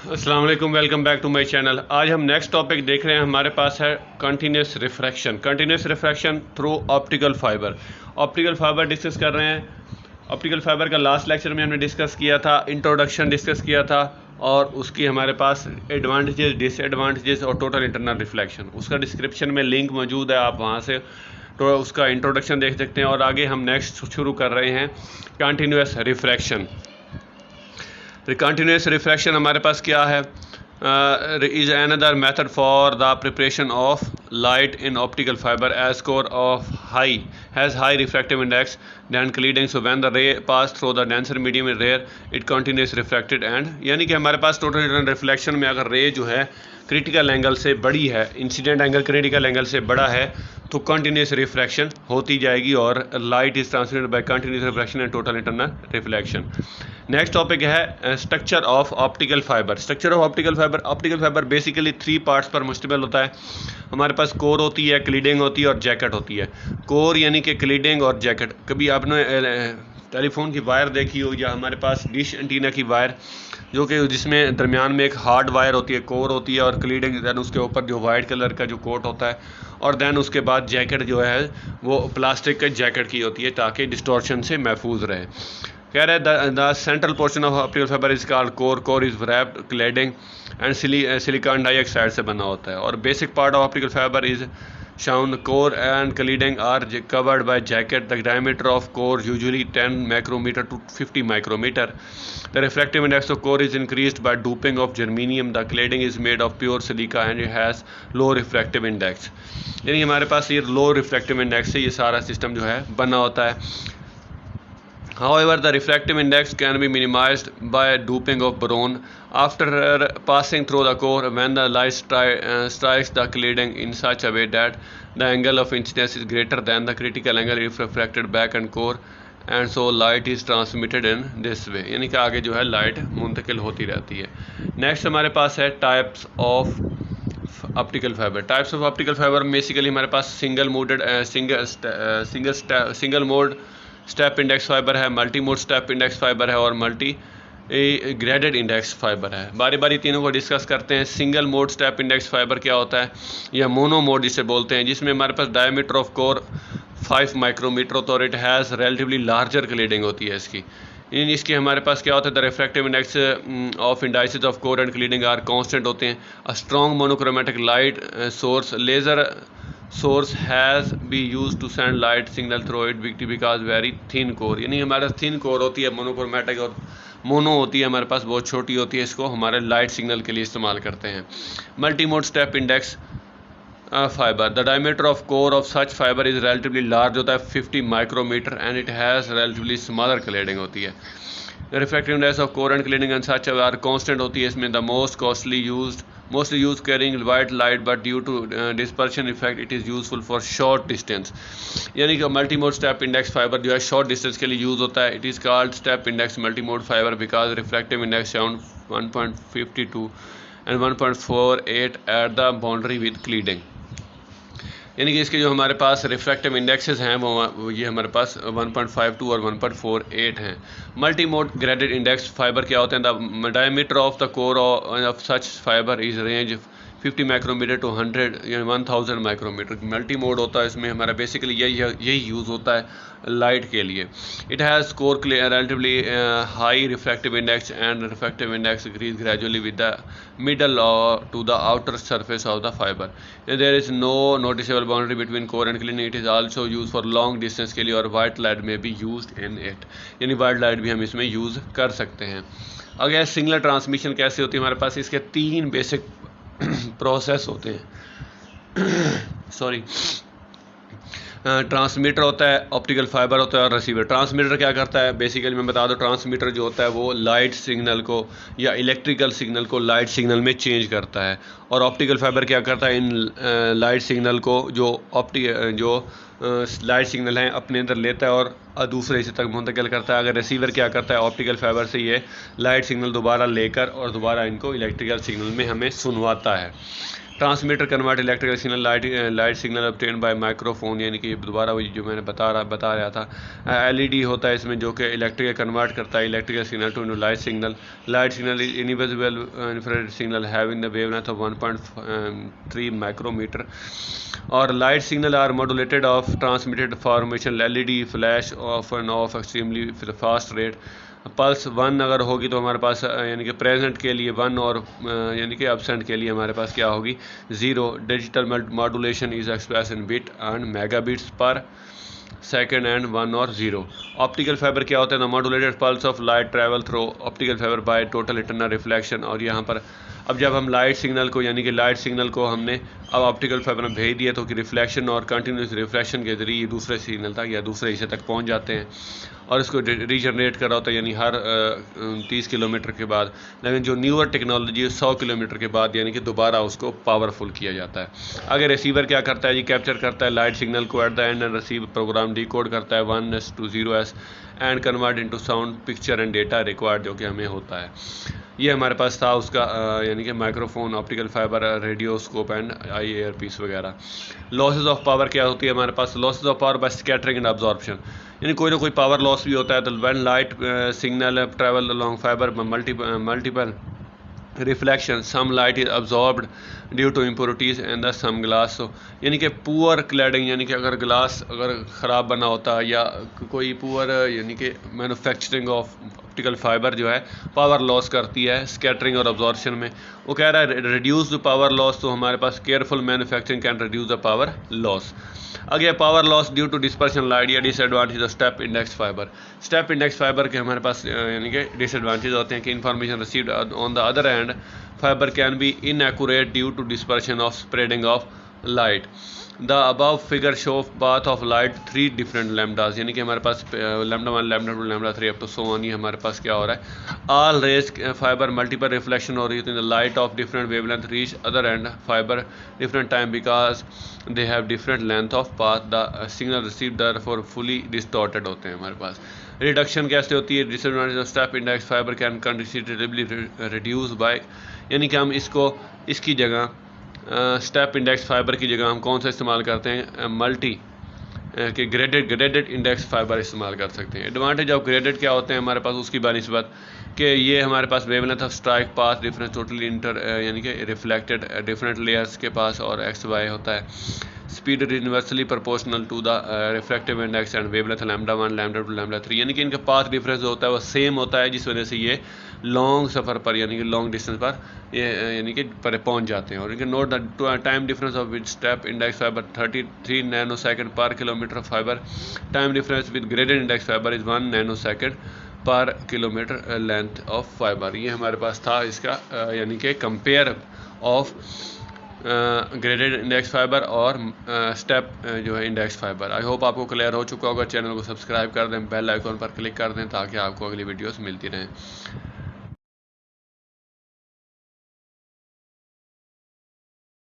अस्सलाम वालेकुम, welcome back to my channel. आज हम नेक्स्ट टॉपिक देख रहे हैं। हमारे पास है continuous refraction through optical fibre. Optical fibre discuss कर रहे हैं। ऑप्टिकल फाइबर का लास्ट लेक्चर में हमने डिस्कस किया था, इंट्रोडक्शन डिस्कस किया था और उसकी हमारे पास एडवांटेजेस, डिसएडवांटेजेस और टोटल इंटरनल रिफ्लेक्शन, उसका डिस्क्रिप्शन में लिंक मौजूद है, आप वहाँ से तो उसका इंट्रोडक्शन देख सकते हैं। और आगे हम नेक्स्ट शुरू कर रहे हैं कंटिन्यूस रिफ्रैक्शन। कंटिन्यूस रिफ्रैक्शन हमारे पास क्या है? Is another method for the preparation of light in optical fibre as score of high has high refractive index than cladding, so when the ray pass through the denser medium in rare it continues refracted and, यानी कि हमारे पास total internal reflection में अगर रे जो है critical angle से बड़ी है, इंसिडेंट एंगल क्रिटिकल एंगल से बड़ा है, तो कंटिन्यूस रिफ्रैक्शन होती जाएगी और light is transmitted by continuous refraction and total internal reflection. Next topic है structure of optical fibre. Structure of optical fibre basically 3 parts पर मुश्तमिल होता है। हमारे पास कोर होती है, क्लीडिंग होती है और जैकेट होती है। कोर यानी कि क्लीडिंग और जैकेट। कभी आपने टेलीफोन की वायर देखी हो या हमारे पास डिश एंटीना की वायर, जो कि जिसमें दरमियान में एक हार्ड वायर होती है, कोर होती है और क्लीडिंग, दैन उसके ऊपर जो वाइट कलर का जो कोट होता है और दैन उसके बाद जैकेट जो है वो प्लास्टिक के जैकेट की होती है ताकि डिस्टॉर्शन से महफूज रहे। कह रहे हैं the central portion of optical fibre is called core. Core is wrapped cladding and silicon dioxide से बना होता है। और basic part of optical fibre is shown core and cladding are covered by jacket. The diameter of core usually 10 micrometer to 50 micrometer. The refractive index of core is increased by doping of germanium. The cladding is made of pure silica and it has low refractive index. यानी हमारे पास ये लो refractive index से ये सारा system जो है बना होता है। However, the refractive index can be minimized by doping of boron after passing through the core. When the light strikes the cladding in such a way that the angle of incidence is greater than the critical angle, if refracted back and core, and so light is transmitted in this way. यानी कि आगे जो है light मुंतकिल होती रहती है। Next हमारे पास है types of optical fibre. Types of optical fibre basically हमारे पास single mode step index fibre है, multi mode step index fibre है और मल्टी ग्रेडेड इंडेक्स फाइबर है। बारी बारी तीनों को डिस्कस करते हैं। Single mode step index fibre क्या होता है, या मोनो मोड जिसे बोलते हैं, जिसमें हमारे पास डायमीटर ऑफ कोर 5 माइक्रोमीटर होता है और it has relatively larger cladding होती है इसकी। इसके हमारे पास क्या होता है, the refractive index of indices of core and cladding are constant होते हैं। A strong monochromatic light source laser source has be used to send light signal through it because very thin core, यानी हमारे पास thin core होती है, monochromatic और mono होती है हमारे पास, बहुत छोटी होती है, इसको हमारे लाइट सिग्नल के लिए इस्तेमाल करते हैं। Multi mode step index fibre, the diameter of core of such fibre is relatively large होता है 50 micrometre and it has relatively smaller cladding होती है। The refractive index of core and cladding and such are constant होती है। इसमें the mostly used carrying white light, but due to dispersion effect it is useful for short distance। यानी कि multi mode step index fibre जो है short distance के लिए use होता है। It is called step index multi mode fibre because refractive index around 1.52 and 1.48 at the boundary with क्लीडिंग। यानी कि इसके जो हमारे पास रिफ्रैक्टिव इंडेक्सेस हैं वो ये हमारे पास 1.52 और 1.48 हैं। Multi mode graded index fibre क्या होते हैं, the diameter of the core of such fibre is range 50 micrometre to 1000 micrometre. Multi mode होता है, इसमें हमारा बेसिकली यही यूज़ होता है लाइट के लिए। It has core relatively high refractive index and refractive index increase gradually with the middle to the outer surface of the fibre. There is no noticeable boundary between core and cladding. It is also use for long distance के लिए और white light में भी use in it, यानी white light भी हम इसमें use कर सकते हैं। अगर सिंगल ट्रांसमिशन कैसे होती है, हमारे पास इसके 3 बेसिक प्रोसेस होते हैं। सॉरी, ट्रांसमीटर होता है, ऑप्टिकल फाइबर होता है और रिसीवर। ट्रांसमीटर क्या करता है, बेसिकली मैं बता दूं, ट्रांसमीटर जो होता है वो लाइट सिग्नल को या इलेक्ट्रिकल सिग्नल को लाइट सिग्नल में चेंज करता है। और ऑप्टिकल फाइबर क्या करता है, इन लाइट सिग्नल को जो लाइट सिग्नल हैं अपने अंदर लेता है और दूसरे हिस्से तक मुंतकिल करता है। अगर रिसीवर क्या करता है, ऑप्टिकल फाइबर से ये लाइट सिग्नल दोबारा लेकर और दोबारा इनको इलेक्ट्रिकल सिग्नल में हमें सुनवाता है। Transmitter convert electrical signal light signal obtain bye microphone, यानी कि दोबारा वही जो मैंने बता रहा था। एलईडी होता है इसमें जो कि इलेक्ट्रिकल कन्वर्ट करता है electrical signal to into light signal. Light signal is invisible infrared signal having the wavelength of 1.3 micrometre. और light signal are modulated of transmitted formation LED flash of and of extremely fast rate. Pulse 1 अगर होगी तो हमारे पास यानी कि present के लिए 1 और यानी कि एब्सेंट के लिए हमारे पास क्या होगी 0। Digital modulation is express in bit and megabits पर सेकेंड एंड 1 और 0। ऑप्टिकल फाइबर क्या होता है? The modulated pulse of light travel through optical fibre by total internal reflection. और यहाँ पर अब जब हम लाइट सिग्नल को यानी कि लाइट सिग्नल को हमने अब ऑप्टिकल फाइबर में भेज दिया तो कि रिफ्लेक्शन और कंटिन्यूस रिफ्लेक्शन के जरिए दूसरे सिग्नल तक या दूसरे हिस्से तक पहुँच जाते हैं और इसको रीजनरेट कर रहा होता है यानी हर 30 किलोमीटर के बाद। लेकिन जो न्यूअर टेक्नोलॉजी है 100 किलोमीटर के बाद यानी कि दोबारा उसको पावरफुल किया जाता है। आगे रिसीवर क्या करता है जी? कैप्चर करता है लाइट सिग्नल को at the end and receive program decode करता है 1s to 0s and convert into sound picture and data required जो कि हमें होता है। ये हमारे पास था उसका यानी कि microphone, optical fibre, radioscope and eye air piece वगैरह। लॉसेज ऑफ पावर क्या होती है हमारे पास? Losses of power by scattering and absorption, यानी कोई ना कोई पावर लॉस भी होता है। तो when light signal travel along fibre multiple reflection some light is absorbed due to impurities and the some glass. तो यानी कि पुअर क्लैडिंग, यानी कि अगर ग्लास अगर ख़राब बना होता है या कोई पुअर यानी कि मैन्युफैक्चरिंग ऑफ ऑप्टिकल फाइबर जो है पावर लॉस करती है स्कैटरिंग और अब्जॉर्प्शन में। वो कह रहा है रिड्यूस द पावर लॉस, तो हमारे पास careful manufacturing can reduce the power loss. Again power loss due to dispersion light या disadvantage of step index fibre. Step index fibre के हमारे पास यानी कि डिसएडवांटेज होते हैं कि information received on the other end fibre can be inaccurate due to dispersion of spreading of light. The above figure show bath of light 3 different lambdas, यानी कि हमारे पास lambda 1, lambda 2, lambda 3 up to so on. ये हमारे पास क्या हो रहा है? All rays fibre multiple reflection हो रही है the light of different wavelength reach other end fibre different time because they have different length of path. The signal receive therefore fully distorted होते हैं हमारे पास। रिडक्शन कैसे होती है? Disadvantage of step index fibre can considerably reduce by, यानी कि हम इसको इसकी जगह स्टेप इंडेक्स फाइबर की जगह हम कौन सा इस्तेमाल करते हैं? मल्टी के ग्रेडेड इंडेक्स फाइबर इस्तेमाल कर सकते हैं। एडवांटेज ऑफ ग्रेडेड क्या होते हैं हमारे पास उसकी बानिस्बत कि ये हमारे पास wavelength of strike path difference totally inter यानी कि रिफ्लेक्टेड डिफरेंट लेयर्स के पास और एक्स वाई होता है। Speed universally proportional to the reflective index and wavelength lambda 1, lambda 2, lambda 3, यानी कि इनका पाथ डिफरेंस होता है वो सेम होता है जिस वजह से ये लॉन्ग सफ़र पर यानी कि लॉन्ग डिस्टेंस पर ये यानी कि पर पहुंच जाते हैं। और इनके note the time difference of with step index fibre 33 nano second per kilometre fibre. Time difference with graded index fibre is 1 nano second per kilometre length of fibre. ये हमारे पास था इसका यानी कि compare of graded index fibre और step जो है इंडेक्स फाइबर। आई होप आपको क्लियर हो चुका होगा। चैनल को सब्सक्राइब कर दें, बेल आइकॉन पर क्लिक कर दें ताकि आपको अगली वीडियोस मिलती रहें।